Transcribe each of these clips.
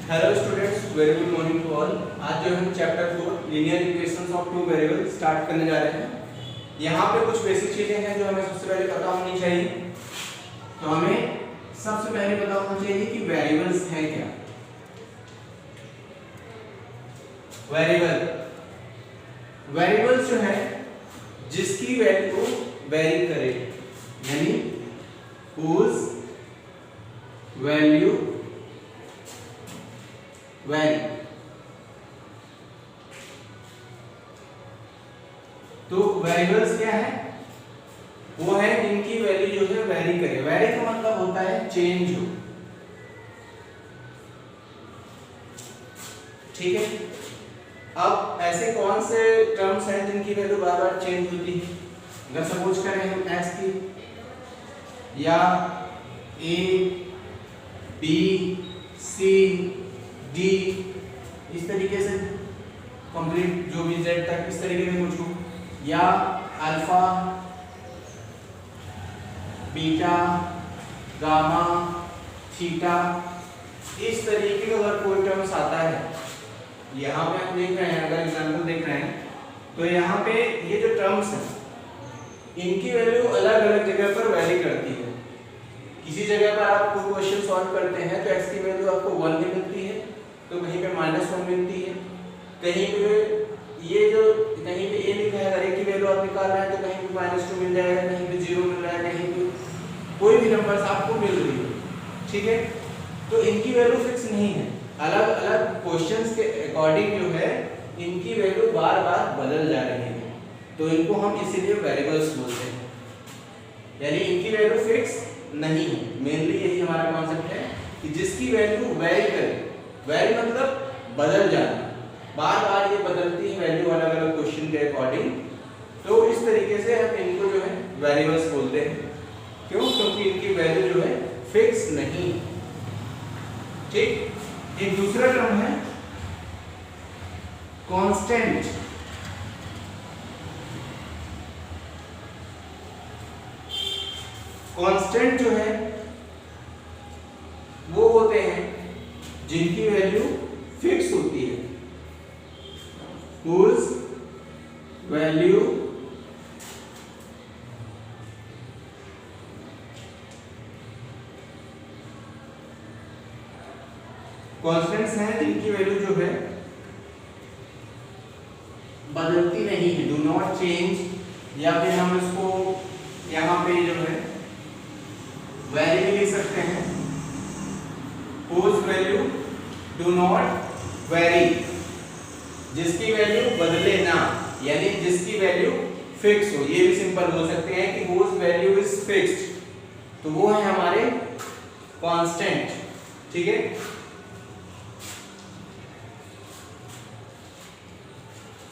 Hello students, very good morning to all. आज जो हम chapter 4 linear equations of two variable start करने जा रहे हैं। यहाँ पे कुछ बेसिक चीजें हैं जो हमें सबसे पहले पता होनी चाहिए। तो हमें सबसे पहले पता होना चाहिए कि वेरिएबल्स हैं क्या। वेरिएबल्स जो है जिसकी वैल्यू वेरी करे, यानी whose वैल्यू वैरी। तो वेरिएबल्स क्या है? वो है जिनकी वैल्यू जो है वैरी करे। वैरी का मतलब होता है चेंज हो, ठीक है। अब ऐसे कौन से टर्म्स हैं जिनकी वैल्यू बार बार चेंज होती है? अगर सपोज करें हम x की या a b c d इस तरीके से कंप्लीट जो भी z तक इस तरीके में कुछ हो, या अल्फा बीटा गामा थीटा इस तरीके का अगर कोई टर्म्स आता है, यहाँ पे आप देख रहे हैं, अगर एग्जांपल देख रहे हैं तो यहाँ पे ये जो टर्म्स हैं इनकी वैल्यू अलग अलग जगह पर वैरी करती है। किसी जगह पर आप कोई क्वेश्चन सॉल्व करते हैं तो x की वैल्यू आपको 1 भी मिलती है, तो कहीं पे -1 मिलती है, कहीं पे ये जो कहीं पे a लिखा है अगर a की वैल्यू आप निकाल रहे हैं तो कहीं पे -2 मिल जाएगा, कहीं पे 0 मिल रहा है, कहीं पे कोई भी नंबर्स आपको मिल रही है, ठीक है। तो इनकी वैल्यू फिक्स नहीं है, अलग अलग क्वेश्चंस के अकॉर्डिंग जो है इनकी वैल्यू बार बार बदल जा रही है, तो इनको हम इसीलिए वेरिएबल्स बोलते हैं, यानी इनकी वैल्यू फिक्स नहीं है। मेनली यही हमारा कॉन्सेप्ट है कि जिसकी वैल्यू वेरी करे। वेरी मतलब बदल जाना, बार बार ये बदलती है वैल्यू अलग अलग क्वेश्चन के अकॉर्डिंग, तो इस तरीके से हम इनको जो है वेरिएबल्स बोलते हैं। क्यों? क्योंकि इनकी वैल्यू जो है फिक्स नहीं, ठीक। एक दूसरा टर्म है कांस्टेंट। कांस्टेंट जो है वो होते हैं जिनकी वैल्यू फिक्स होती है, whose वैल्यू कांस्टेंट्स हैं जिनकी वैल्यू जो है बदलती नहीं है, डू नॉट चेंज, या फिर हम इसको यहाँ पे जो है वैल्यू लिख सकते हैं whose value do not very, जिसकी वैल्यू बदले ना, यानी जिसकी वैल्यू फिक्स हो। ये भी सिंपल बोल सकते हैं कि whose वैल्यू इज फिक्स्ड, तो वो है हमारे कांस्टेंट, ठीक है।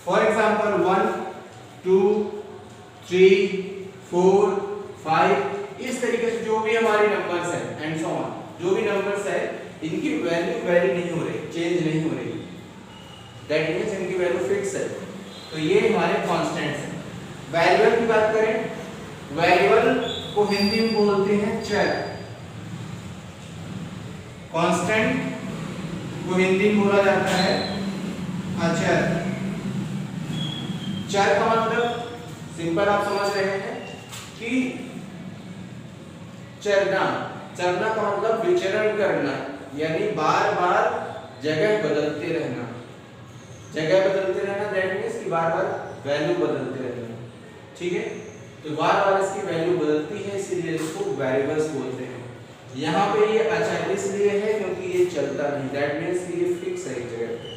फॉर एग्जाम्पल 1 2 3 4 5 इस तरीके से जो भी हमारे नंबर्स हैं एंड सो ऑन, जो भी नंबर्स है इनकी वैल्यू वेरी नहीं हो रही, चेंज नहीं हो रही, दैट मींस इनकी वैल्यू फिक्स है, तो ये हमारे कांस्टेंट्स हैं। वेरिएबल की बात करें, वेरिएबल को हिंदी में बोलते हैं चर। कांस्टेंट को हिंदी में बोला जाता है अचर। चर का मतलब सिंपल आप समझ रहे हैं कि चरना, चरना का मतलब विचरण करना, यानी बार बार जगह बदलते रहना, जगह बदलते रहना, दैट मींस कि बार बार वैल्यू बदलते रहना, ठीक है। तो बार बार इसकी वैल्यू बदलती है, इसीलिए इसको वेरिएबल्स बोलते हैं। यहाँ पे ये अचर इसलिए है क्योंकि ये चलता नहीं, दैट मींस कि ये फिक्स है एक जगह पे,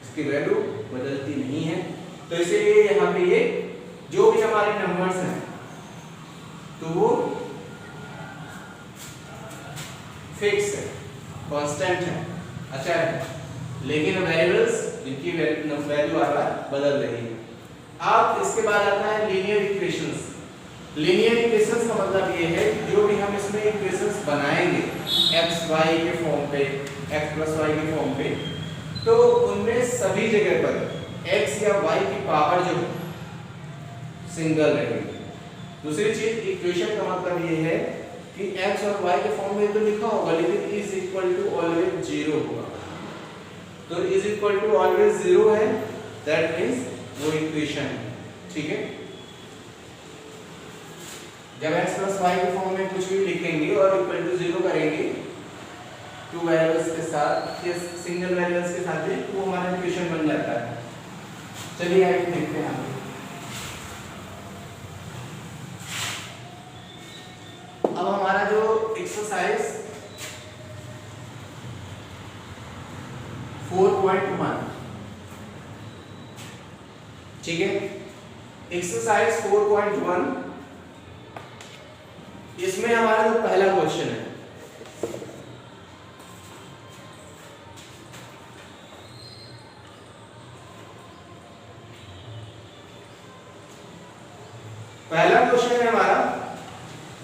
इसकी वैल्यू बदलती नहीं है, तो इसीलिए यहाँ पे ये जो भी हमारे नंबर्स हैं तो वो फिक्स है, कांस्टेंट है, अच्छा है। लेकिन वेरिएबल्स जिनकी वैल्यू बार बार बदल रही है। अब इसके बाद आता है लीनियर इक्वेशंस। लीनियर इक्वेशंस का मतलब ये है जो भी हम इसमें इक्वेशंस बनाएंगे x y के फॉर्म पे, x + y के फॉर्म पे, तो उनमें सभी जगह पर x या y की पावर जो है सिंगल रहेगी। दूसरी चीज इक्वेशन का मतलब ये है कि x और y के फॉर्म में तो लिखा होगा, लेकिन is equal to always zero होगा। तो is equal to always zero है, दैट मीन्स वो इक्वेशन है। ठीक है, जब x प्लस वाई के फॉर्म में कुछ भी लिखेंगे और इक्वल टू जीरो करेंगे टू वेरिएबल्स के साथ या सिंगल वेरिएबल्स के साथ भी, वो हमारा इक्वेशन बन जाता है। चलिए आगे देखते हैं आगे। अब हमारा जो एक्सरसाइज 4.1, ठीक है, एक्सरसाइज 4.1, इसमें हमारा जो पहला क्वेश्चन है, पहला क्वेश्चन है हमारा,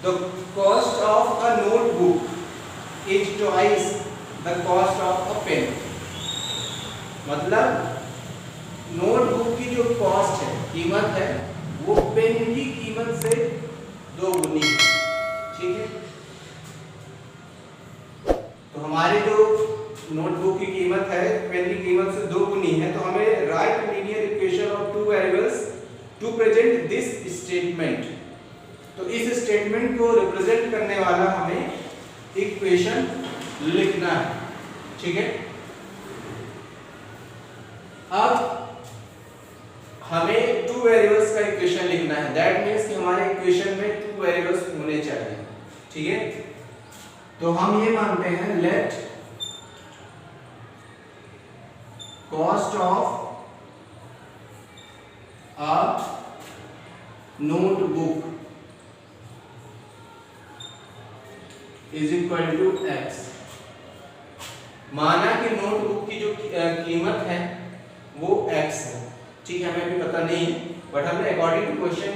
the cost of a notebook is twice the cost of a pen. मतलब नोटबुक की जो कॉस्ट है, कीमत है, वो पेन की कीमत से दो गुनी है। ठीक है, तो हमारी जो नोटबुक की कीमत है पेन की कीमत से दो गुनी है, तो हमें write linear equation of two variables to present this statement. तो इस स्टेटमेंट को रिप्रेजेंट करने वाला हमें इक्वेशन लिखना है। ठीक है, अब हमें टू वेरिएबल्स का इक्वेशन लिखना है, दैट मीन्स कि हमारे इक्वेशन में टू वेरिएबल्स होने चाहिए। ठीक है, तो हम ये मानते हैं let cost of a notebook is equal to x. माना कि नोटबुक की जो कीमत है वो x है। ठीक है, हमें भी पता नहीं है, बट हमने अकॉर्डिंग टू क्वेश्चन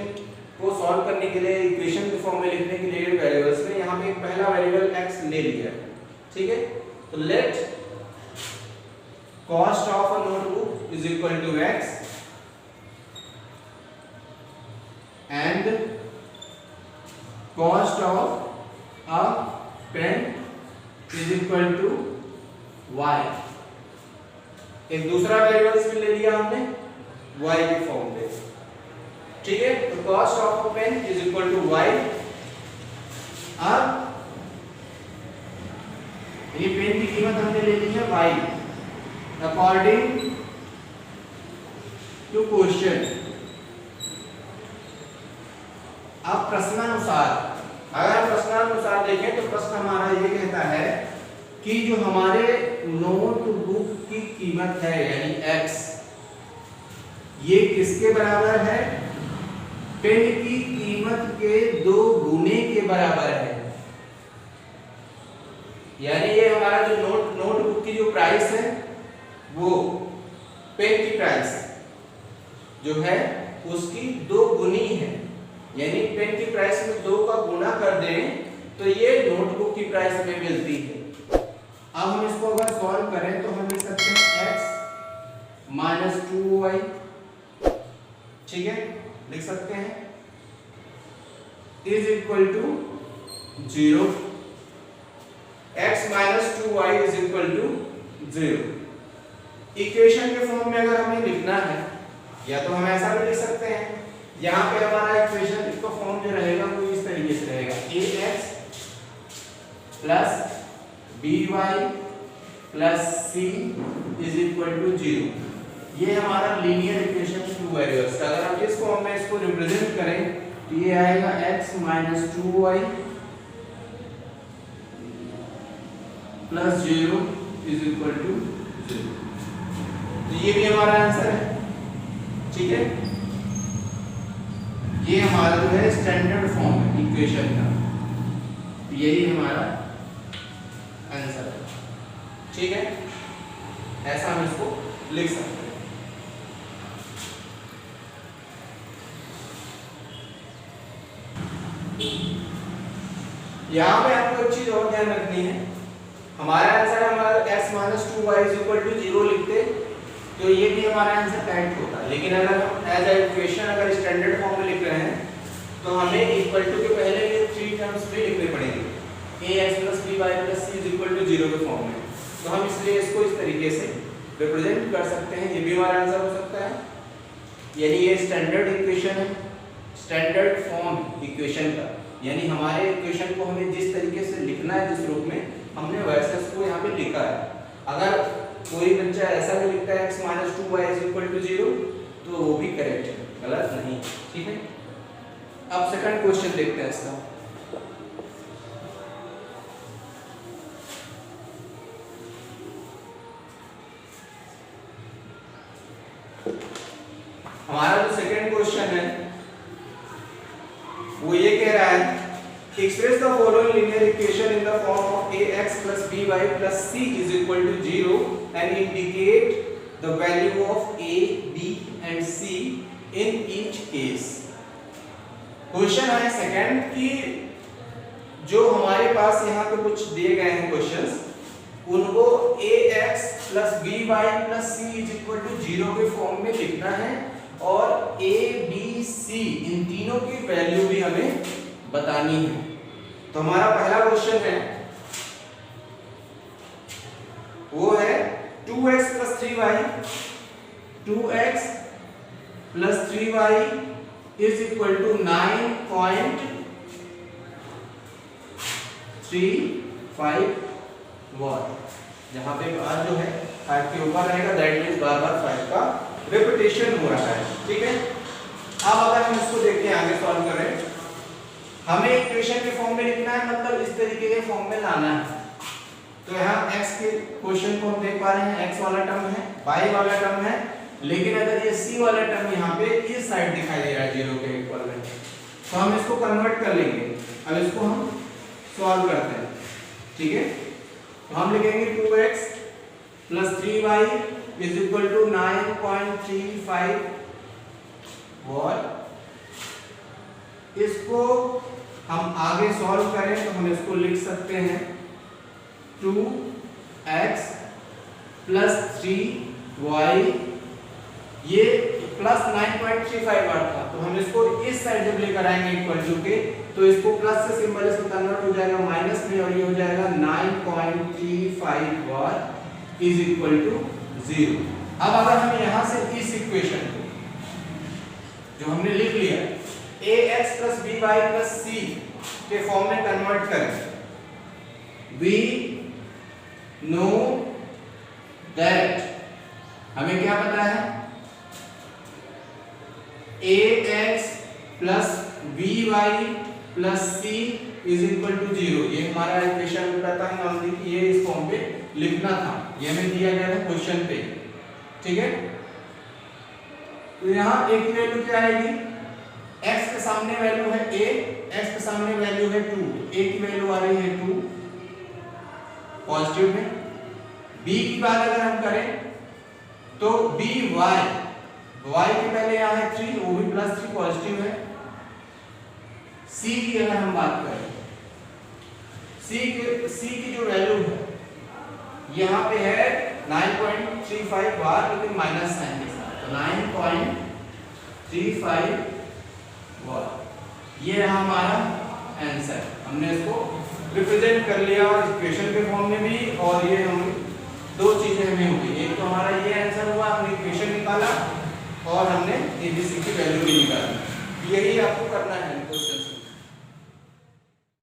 को सॉल्व करने के लिए इक्वेशन के फॉर्म में लिखने के लिए वेरिएबल्स में यहाँ पे एक पहला वेरिएबल x ले लिया है। ठीक है, तो let cost of a notebook is equal to x and cost of a pen is equal to y। एक दूसरा वेरिएबल्स भी ले लिया हमने y के फॉर्म पे। ठीक है, तो cost of a pen is equal to y। अब ये पेन की कीमत हमने ले ली है y अकॉर्डिंग टू क्वेश्चन। अब प्रश्नानुसार, अगर प्रश्नानुसार देखें तो प्रश्न हमारा ये कहता है कि जो हमारे नोटबुक की कीमत है यानी x, ये किसके बराबर है? पेन की कीमत के दो गुने के बराबर है। यानी ये हमारा जो नोटबुक की जो प्राइस है वो पेन की प्राइस जो है उसकी दो गुनी है। यानी पेन की प्राइस में दो का गुना कर दें तो ये नोटबुक की प्राइस हमें मिलती है। अब हम इसको अगर सॉल्व करें तो हम लिख सकते हैं x माइनस 2y। ठीक है, लिख सकते हैं is equal to 0। x minus 2y is equal to 0। Equation के फॉर्म में अगर हमें लिखना है या तो हम ऐसा भी लिख सकते हैं, यहाँ पे हमारा इक्वेशन इसका फॉर्म जो रहेगा वो इस तरीके से रहेगा ax plus by plus c is equal to 0। ये हमारा लीनियर इक्वेशन टू वेरिएबल्स का, अगर हम इस फॉर्म में इसको रिप्रेजेंट करें तो ये आएगा x minus 2y plus 0 is equal to 0। तो ये भी हमारा आंसर है। ठीक है, ये हमारा जो है स्टैंडर्ड फॉर्म है इक्वेशन का, यही हमारा आंसर है। ठीक है, ऐसा हम इसको लिख सकते हैं। यहाँ पे आपको एक चीज और ध्यान रखनी है, हमारा आंसर हमारा x minus 2y is equal to 0 लिखते तो ये भी हमारा आंसर करेक्ट होता। लेकिन अगर हम एज ए इक्वेशन अगर स्टैंडर्ड फॉर्म में लिख रहे हैं तो हमें इक्वल टू के पहले ये थ्री टर्म्स भी लिखने पड़ेंगे ax plus by plus c is equal to 0 के फॉर्म में। तो हम इसलिए इसको इस तरीके से रिप्रेजेंट कर सकते हैं। ये भी हमारा आंसर हो सकता है। यानी ये स्टैंडर्ड इक्वेशन है, स्टैंडर्ड फॉर्म इक्वेशन का, यानी हमारे इक्वेशन को हमें जिस तरीके से लिखना है, जिस रूप में हमने वैसे इसको यहाँ पे लिखा है। अगर कोई बच्चा ऐसा भी लिखता है x - 2y = 0 तो वो भी करेक्ट है, गलत नहीं। ठीक है, अब सेकंड क्वेश्चन देखते हैं इसका। हमारा जो सेकंड क्वेश्चन है वो ये कह रहा है, express the following linear equation in the form of ax + by + c = 0 and indicate the value of a, b and c in each case। Question है सेकंड कि जो हमारे पास यहाँ पे कुछ दिए गए हैं क्वेश्चंस, उनको ax + by + c = 0 के फॉर्म में लिखना है और a, b, c इन तीनों की वैल्यू भी हमें बतानी है। तो हमारा पहला क्वेश्चन है वो है 2x + 3y 2x + 3y = 9.35 what. जहां पे बार जो है 5 के ऊपर रहेगा, दैट मींस बार-बार 5 का रिपीटेशन हो रहा है। ठीक है, अब अगर हम इसको देखते हैं, आगे सॉल्व करें, हमें इक्वेशन के फॉर्म में लिखना है, मतलब इस तरीके के फॉर्म में लाना है। तो यहाँ x के क्वेश्चन को हम देख पा रहे हैं, x वाला टर्म है, y वाला टर्म है, लेकिन अगर ये c वाला टर्म यहाँ पे इस साइड दिखाई दे रहा है 0 के इक्वल में, तो हम इसको कन्वर्ट कर लेंगे। अब इसको हम सॉल्व करते हैं। ठीक है, तो हम लिखेंगे 2x + 3y = 9.35 वॉट। इसको हम आगे सॉल्व करें तो हम इसको लिख सकते हैं 2x + 3y, ये प्लस 9.35 वाट था, तो हम इसको इस साइड जब लेकर आएंगे इक्वल टू के, तो इसको प्लस से सिंबल इसमें कन्वर्ट हो जाएगा माइनस में, और ये हो जाएगा 9.35 वाट = 0। अब अगर हम यहां से इस इक्वेशन को जो हमने लिख लिया ax + by + c के फॉर्म में कन्वर्ट करें, we know that हमें क्या पता है, ax + by + c = 0। ये हमारा इक्वेशन पता है नॉर्मली कि ये इस फॉर्म पे लिखना था, ये हमें दिया गया था क्वेश्चन पे। ठीक है, तो यहाँ a की वैल्यू क्या आएगी, x के सामने वैल्यू है a, x के सामने वैल्यू है 2, a की वैल्यू आ रही है 2 पॉजिटिव में। b की बात अगर हम करें तो by y के पहले यहाँ है 3, वो भी +3 पॉजिटिव है। c की अगर हम बात करें, c की जो वैल्यू है यहाँ पे है 9.35 बार, लेकिन माइनस साइन के साथ, तो 9.35 वाट। ये रहा हमारा आंसर। हमने इसको रिप्रेजेंट कर लिया और इक्वेशन के फॉर्म में भी, और ये हम दो चीजें हमें हो गई, एक तो हमारा ये आंसर हुआ, हमने इक्वेशन निकाला और हमने एबीसी की वैल्यू भी निकाली। यही आपको करना है क्वेश्चन।